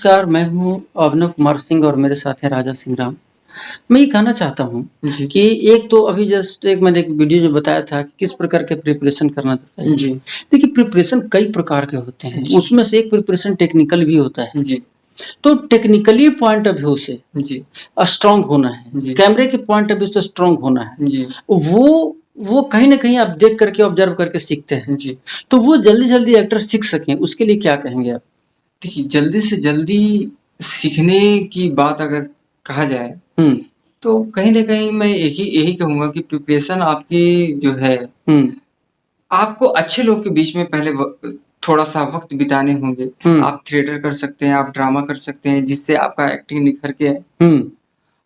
नमस्कार, मैं हूँ अभिनव कुमार सिंह और मेरे साथ हैं राजा सिंह राम। मैं ये कहना चाहता हूँ जी, कि एक तो अभी जस्ट एक मैंने एक वीडियो जो बताया था कि किस प्रकार के प्रिपरेशन करना चाहिए। जी, देखिए प्रिपरेशन कई प्रकार के होते हैं, जी, उसमें से एक प्रिपरेशन टेक्निकल भी होता है। जी, तो टेक्निकली पॉइंट ऑफ व्यू से जी, स्ट्रॉन्ग होना है, जी, कैमरे के पॉइंट ऑफ व्यू से स्ट्रॉन्ग होना है। जी, वो कहीं न कहीं आप देख करके ऑब्ज़र्व करके सीखते हैं। जी। तो वो जल्दी-जल्दी एक्टर सीख सकें, उसके लिए क्या कहेंगे आप? देखिए, जल्दी से जल्दी सीखने की बात अगर कहा जाए, हुँ, तो कहीं न कहीं मैं यही यही कहूँगा कि प्रिपरेशन आपकी जो है, हुँ, आपको अच्छे लोग के बीच में पहले थोड़ा-सा वक़्त बिताने होंगे। हुँ, आप थिएटर कर सकते हैं, आप ड्रामा कर सकते हैं, जिससे आपका एक्टिंग निखर के आए। हुँ।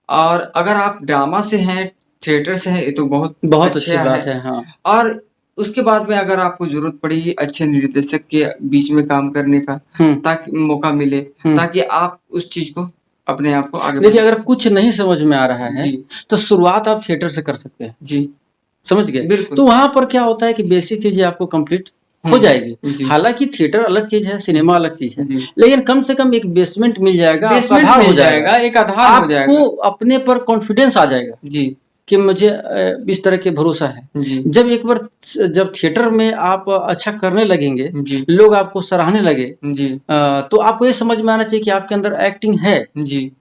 और अगर आप ड्रामा से हैं, थिएटर से हैं, ये तो बहुत बहुत अच्छी अच्छा है। बात है, हाँ। और उसके बाद में अगर आपको ज़रूरत पड़ी अच्छे निर्देशक के बीच में काम करने का, हुँ, ताकि मौका मिले, हुँ। ताकि आप उस चीज़ को अपने आप को आगे देखिए बढ़ा अगर सकें। कुछ नहीं समझ में आ रहा है, जी, तो शुरुआत आप थिएटर से कर सकते हैं, जी, समझ गए? बिल्कुल। तो वहाँ पर क्या होता है कि बेसिक चीज़ें आपको कंप्लीट हो जाएगी। हुँ, जी, हालाँकि थिएटर अलग चीज़ है, सिनेमा अलग चीज़ है, जी। लेकिन कम से कम एक बेसमेंट मिल जाएगा, आपका बेसमेंट आधार हो मिल जाएगा। जाएगा, एक आधार हो आपको जाएगा। अपने पर कॉन्फिडेंस आ जाएगा जी, कि मुझे इस तरह के भरोसा है। जी, जब एक बार जब थिएटर में आप अच्छा करने लगेंगे, जी, लोग आपको सराहने लगे जी, तो आपको ये समझ में आना चाहिए कि आपके अंदर एक्टिंग है। जी,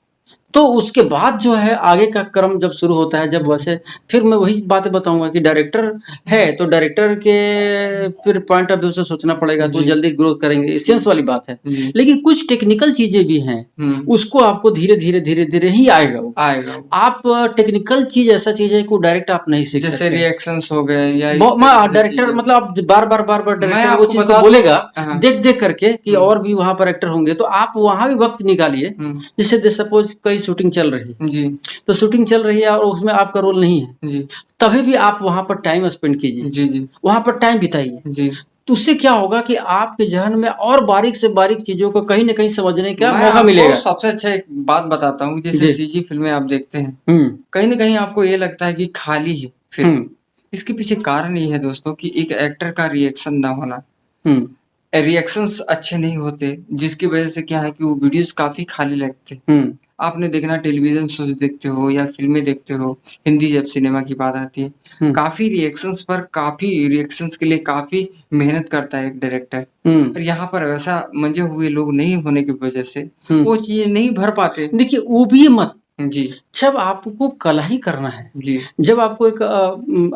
तो उसके बाद जो है आगे का क्रम जब शुरू होता है, जब जी, वैसे फिर मैं वही बातें बताऊँगा कि डायरेक्टर है, तो डायरेक्टर के फिर पॉइंट ऑफ व्यू से सोचना पड़ेगा, तो वो जी, जल्दी ग्रोथ करेंगे, ये सेंस वाली बात है। जी, लेकिन कुछ टेक्निकल चीज़ें भी हैं, हुँ, उसको आपको धीरे-धीरे, धीरे-धीरे ही आएगा वो। आएगा वो। आप टेक्निकल चीज़ ऐसा चीज़ है कि वो डायरेक्ट आप नहीं सीख जैसे सकते हैं। रिएक्शंस हो गए या ब इस म तरीके से डायरेक्टर चीज़ें। मतलब आप बार-बार, बार-बार मैं डायरेक्टर वो आपको चीज़ को बता दूँ। बोलेगा, हाँ, देख-देख करके कि हुँ, और भी वहाँ पर एक्टर होंगे, तो आप वहाँ भी वक़्त निकालिए। हुँ, जैसे सपोज़ कहीं शूटिंग चल रही है, जी, तो शूटिंग चल रही है और उसमें आपका रोल नहीं है, जी, तभी भी आप वहाँ पर टाइम स्पेंड कीजिए, जी, जी, वहाँ पर टाइम बिताइए। जी। तो उससे क्या होगा कि आपके ज़हन में और बारीक से बारीक चीज़ों को कहीं न कहीं समझने का मैं मौका आपको मिलेगा। सबसे अच्छा एक बात बताता हूँ, जैसे जी। सीजी फ़िल्में आप देखते हैं, हुँ, कहीं न कहीं आपको ये लगता है कि खाली है हुँ, फ़िल्म। इसके पीछे कारण ये है दोस्तों कि एक एक्टर का रिएक्शन ना होना। हुँ, रिएक्शंस अच्छे नहीं होते, जिसकी वज़ह से क्या है कि वो वीडियोज़ काफ़ी खाली लगते। हुँ, आपने देखना टेलीविज़न शोज़ देखते हो या फ़िल्में देखते हो, हिंदी जब सिनेमा की बात आती है, हुँ, काफ़ी रिएक्शंस के लिए काफ़ी मेहनत करता है एक डायरेक्टर। हुँ, और यहाँ पर वैसा मंजे हुए लोग नहीं होने की वज़ह से हुँ। वो चीज़ें नहीं भर पाते। देखिए ऊबिए मत, जी, जब आपको कला ही करना है, जी, जब आपको एक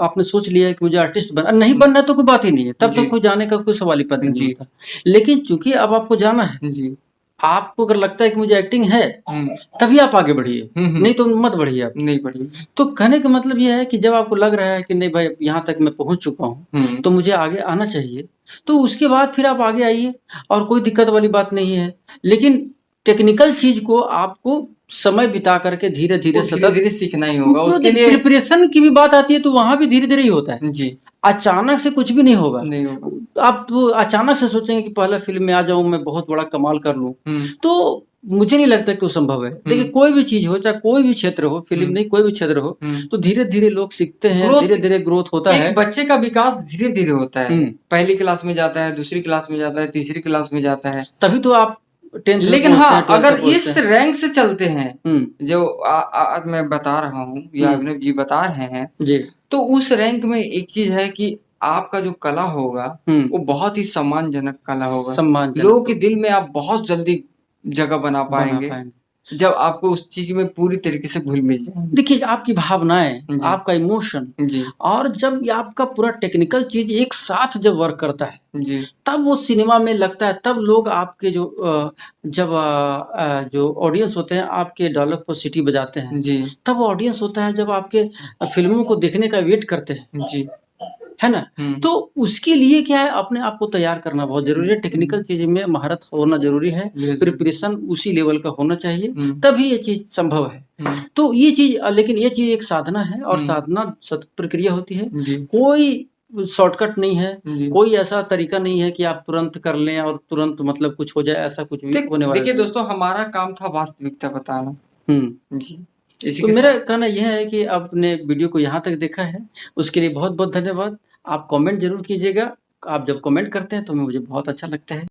आपने सोच लिया है कि मुझे आर्टिस्ट नहीं हुँ, बनना है तो कोई बात ही नहीं है, तब तो जी, कोई जाने का कोई सवाल ही पैदा नहीं जी, होता। लेकिन चूँकि अब आपको जाना है, जी, आपको अगर लगता है कि मुझे एक्टिंग है, हुँ, तभी आप आगे बढ़िए, हुँ, हुँ, नहीं तो मत बढ़िए आप। नहीं पढ़ी। तो कहने का मतलब ये है कि जब आपको लग रहा है कि नहीं भाई यहाँ तक मैं पहुँच चुका हूँ, हुँ, तो मुझे आगे आना चाहिए, तो उसके बाद फिर आप आगे आइए और कोई दिक्कत वाली बात नहीं है। लेकिन टेक्निकल चीज़ को आपको समय बिता करके वो धीरे-धीरे सतत धीरे-धीरे सीखना ही होगा, क्योंकि उसके देख लिए। प्रिपरेशन की भी बात आती है तो वहाँ भी धीरे-धीरे ही होता है। जी, अचानक से कुछ भी नहीं होगा। नहीं होगा। आप तो अचानक से सोचेंगे कि पहला फ़िल्म में आ जाऊँ, मैं बहुत बड़ा कमाल कर लूँ, हुँ, तो मुझे नहीं लगता कि वो संभव है। देखिए हुँ, कोई भी चीज़ हो, चाहे कोई भी क्षेत्र हो, फ़िल्म हुँ, नहीं कोई भी क्षेत्र हो, हुँ। तो धीरे-धीरे लोग सीखते हैं, ग्रोथ धीरे-धीरे ग्रोथ होता एक है। बच्चे का विकास धीरे-धीरे होता है। हुँ, पहली क्लास में जाता है, दूसरी क्लास में जाता है, तीसरी क्लास में जाता है। तभी तो आप 10th में लेकिन पहुँचते हाँ, हैं, 12th अगर में पहुँचते इस हैं। रैंक से चलते हैं, हुँ, जो आज मैं बता रहा हूँ या हुँ, अभिनव जी बता रहे हैं, जी, तो उस रैंक में एक चीज़ है कि आपका जो कला होगा, हुँ, वो बहुत ही सम्मानजनक कला होगा। सम्मानजनक लोगों के हो दिल में आप बहुत जल्दी जगह बना बना पाएँगे, पाएँगे। जब आपको उस चीज़ में पूरी तरीके से घुल-मिल जाएँगे। देखिए, आपकी भावनाएँ, जी, आपका इमोशन जी, और जब ये आपका पूरा टेक्निकल चीज़ एक साथ जब वर्क करता है, जी, तब वो सिनेमा में लगता है, तब लोग आपके जो जब जो ऑडियंस होते हैं, आपके डायलॉग पर सीटी बजाते हैं, जी, तब वो ऑडियंस होता है जब आपके फ़िल्मों को देखने का वेट करते हैं, जी। है ना? हुँ, तो उसके लिए क्या है, अपने आप को तैयार करना बहुत ज़रूरी हुँ, है, टेक्निकल चीज़ में महारत होना ज़रूरी है, बिल्कुल। प्रिपरेशन उसी लेवल का होना चाहिए, हुँ, तभी ये चीज़ संभव है। हुँ, तो ये चीज़ लेकिन ये चीज़ एक साधना है और हुँ, साधना सतत प्रक्रिया होती है। जी, कोई शॉर्टकट नहीं है, जी। कोई ऐसा तरीका नहीं है कि आप तुरंत कर लें और तुरंत मतलब कुछ हो जाए, ऐसा कुछ भी होने वाला देखिए नहीं है। दोस्तों, हमारा काम था वास्तविकता बताना। हुँ, जी, इसी तो के मेरा साथ। कहना यह है कि आपने वीडियो को यहाँ तक देखा है, उसके लिए बहुत-बहुत धन्यवाद। आप कमेंट ज़रूर कीजिएगा, आप जब कमेंट करते हैं तो मुझे बहुत अच्छा लगता है।